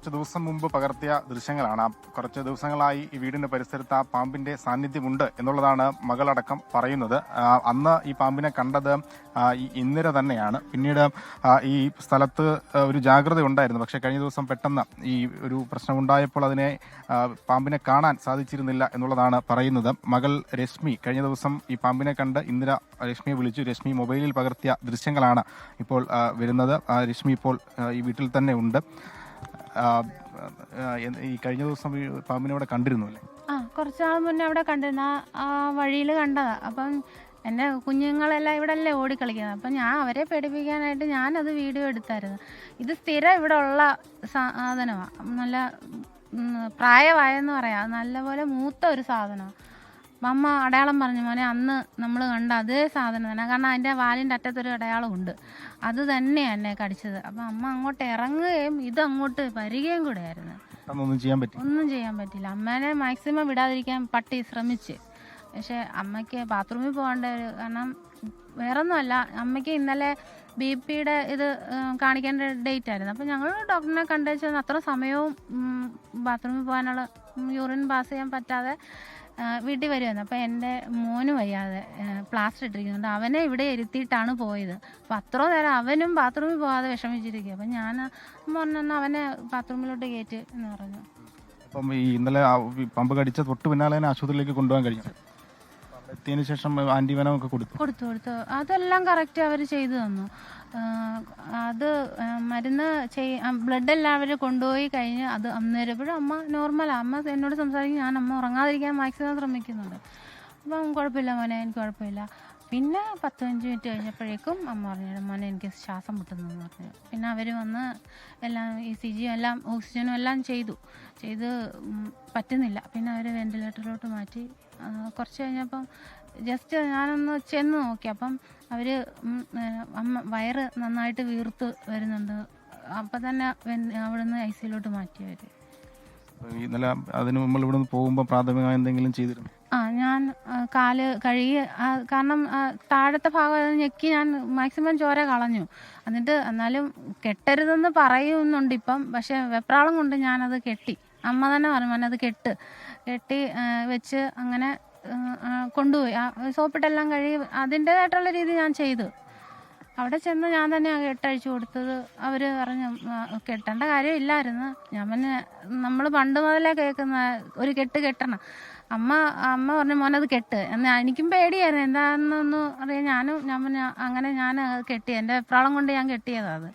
കുറച്ച് ദിവസം മുമ്പ് പകർത്തിയ ദൃശ്യങ്ങളാണ്. കുറച്ച് ദിവസങ്ങളായി ഈ വീടിന്റെ പരിസരത്ത് ആ പാമ്പിന്റെ സാന്നിധ്യമുണ്ട് എന്നുള്ളതാണ് മകളടക്കം പറയുന്നത്. അന്ന് ഈ പാമ്പിനെ കണ്ടത് ഈ ഇന്ദിര തന്നെയാണ്. പിന്നീട് ഈ സ്ഥലത്ത് ഒരു ജാഗ്രത ഉണ്ടായിരുന്നു. പക്ഷേ കഴിഞ്ഞ ദിവസം പെട്ടെന്ന് ഈ ഒരു പ്രശ്നമുണ്ടായപ്പോൾ പാമ്പിനെ കാണാൻ സാധിച്ചിരുന്നില്ല എന്നുള്ളതാണ് പറയുന്നത്. മകൾ രശ്മി കഴിഞ്ഞ ദിവസം ഈ പാമ്പിനെ കണ്ട് ഇന്ദിര രശ്മിയെ വിളിച്ചു. രശ്മി മൊബൈലിൽ പകർത്തിയ ദൃശ്യങ്ങളാണ് ഇപ്പോൾ വരുന്നത്. രശ്മി ഇപ്പോൾ ഈ വീട്ടിൽ തന്നെ ഉണ്ട്. ഈ കഴിഞ്ഞ ദിവസം പാമ്പിനെ അവിടെ കണ്ടിരുന്നു അല്ലേ? കുറച്ച് നാൾ മുന്നേ അവിടെ കണ്ടിരുന്ന ആ വഴിയിൽ കണ്ടതാ. അപ്പം എൻ്റെ കുഞ്ഞുങ്ങളെല്ലാം ഇവിടെ അല്ലേ ഓടിക്കളിക്കുന്നത്. അപ്പം ഞാൻ അവരെ പേടിപ്പിക്കാനായിട്ട് ഞാനത് വീഡിയോ എടുത്തായിരുന്നു. ഇത് സ്ഥിരം ഇവിടെ ഉള്ള സാധനമാണ്. നല്ല പ്രായമായെന്ന് പറയാം. നല്ലപോലെ മൂത്ത ഒരു സാധനമാണ്. അമ്മ അടയാളം പറഞ്ഞു, മോനെ അന്ന് നമ്മൾ കണ്ട അതേ സാധനം തന്നെ. കാരണം അതിൻ്റെ വാലിൻ്റെ അറ്റത്തൊരു അടയാളമുണ്ട്. അത് തന്നെയാണ് എന്നെ കടിച്ചത്. അപ്പം അമ്മ അങ്ങോട്ട് ഇറങ്ങുകയും ഇത് അങ്ങോട്ട് വരികയും കൂടെ ആയിരുന്നു. ഒന്നും ചെയ്യാൻ പറ്റില്ല. അമ്മേനെ മാക്സിമം വിടാതിരിക്കാൻ പട്ടി ശ്രമിച്ച്. പക്ഷെ അമ്മയ്ക്ക് ബാത്റൂമിൽ പോകേണ്ട കാരണം വേറൊന്നുമല്ല, അമ്മയ്ക്ക് ഇന്നലെ BP-യുടെ ഇത് കാണിക്കേണ്ട ഡേറ്റ് ആയിരുന്നു. അപ്പം ഞങ്ങൾ ഡോക്ടറിനെ കണ്ടുവെച്ചാൽ അത്ര സമയവും ബാത്റൂമിൽ പോകാനുള്ള യൂറിൻ പാസ് ചെയ്യാൻ പറ്റാതെ വീട്ടിൽ വരുമായിരുന്നു. അപ്പോൾ എൻ്റെ മോന് വയ്യാതെ പ്ലാസ്റ്റർ ഇട്ടിരിക്കുന്നുണ്ട്. അവനെ ഇവിടെ ഇരുത്തിയിട്ടാണ് പോയത്. അപ്പോൾ അത്രയും നേരം അവനും ബാത്റൂമിൽ പോകാതെ വിഷമിച്ചിരിക്കുക. അപ്പം ഞാൻ പറഞ്ഞാൽ അവനെ ബാത്റൂമിലോട്ട് കയറ്റി എന്ന് പറഞ്ഞു. അപ്പം ഈ ഇന്നലെ പമ്പ് കടിച്ച തൊട്ട് പിന്നാലെ ആശുപത്രിയിലേക്ക് കൊണ്ടുപോകാൻ കഴിഞ്ഞു. എത്തിയതിനു ശേഷം ആന്റിവെനമൊക്കെ കൊടുത്തു. അതെല്ലാം കറക്റ്റ് അവർ ചെയ്തു തന്നു. അത് മരുന്ന് ബ്ലഡ് എല്ലാം അവർ കൊണ്ടുപോയി കഴിഞ്ഞ് അത് അന്നേരപ്പോഴും അമ്മ നോർമലാണ്. അമ്മ എന്നോട് സംസാരിക്കും. ഞാൻ അമ്മ ഉറങ്ങാതിരിക്കാൻ മാക്സിമം ശ്രമിക്കുന്നുണ്ട്. അപ്പം കുഴപ്പമില്ല മോനെ, എനിക്ക് കുഴപ്പമില്ല. പിന്നെ 10-15 മിനിറ്റ് കഴിഞ്ഞപ്പോഴേക്കും അമ്മ പറഞ്ഞു, മോനെ എനിക്ക് ശ്വാസം മുട്ടുന്നു പറഞ്ഞു. പിന്നെ അവർ വന്ന് എല്ലാം ECG എല്ലാം ഓക്സിജനും എല്ലാം ചെയ്ത് പറ്റുന്നില്ല. പിന്നെ അവർ വെന്റിലേറ്ററിലോട്ട് മാറ്റി. കുറച്ച് കഴിഞ്ഞപ്പം ജസ്റ്റ് ഞാനൊന്ന് ചെന്ന് നോക്കി. അപ്പം അവർ വയറ് നന്നായിട്ട് വീർത്ത് വരുന്നുണ്ട്. അപ്പം തന്നെ അവിടുന്ന് ICUലോട്ട് മാറ്റി അവർ. ഇന്നലെ അതിന് നമ്മൾ ഇവിടെ നിന്ന് പോകുമ്പോൾ പ്രാഥമികമായി എന്തെങ്കിലും ചെയ്തിരുന്നു? ഞാൻ കാല് കഴുകി, കാരണം താഴത്തെ ഭാഗം ഞെക്കി ഞാൻ മാക്സിമം ചോര കളഞ്ഞു. എന്നിട്ട് എന്നാലും കെട്ടരുതെന്ന് പറയുന്നുണ്ട് ഇപ്പം. പക്ഷെ വെപ്രാളം കൊണ്ട് ഞാനത് കെട്ടി. അമ്മ തന്നെ പറഞ്ഞു അത് കെട്ടി വെച്ച് അങ്ങനെ കൊണ്ടുപോയി. സോപ്പിട്ടെല്ലാം കഴുകി അതിൻ്റേതായിട്ടുള്ള രീതി ഞാൻ ചെയ്തു. അവിടെ ചെന്ന് ഞാൻ തന്നെ കെട്ടഴിച്ചു കൊടുത്തത്. അവർ പറഞ്ഞു കെട്ടേണ്ട കാര്യമില്ലായിരുന്നു. ഞാൻ പിന്നെ നമ്മൾ പണ്ട് മുതലേ കേൾക്കുന്ന ഒരു കെട്ടണം. അമ്മ പറഞ്ഞു മോനത് കെട്ട് എന്നാൽ എനിക്കും പേടിയായിരുന്നു എന്താണെന്നൊന്നും അറിയാം. ഞാൻ അങ്ങനെ ഞാൻ കെട്ടി. എൻ്റെ വെപ്രാളം കൊണ്ട് ഞാൻ കെട്ടിയതാണ് അത്.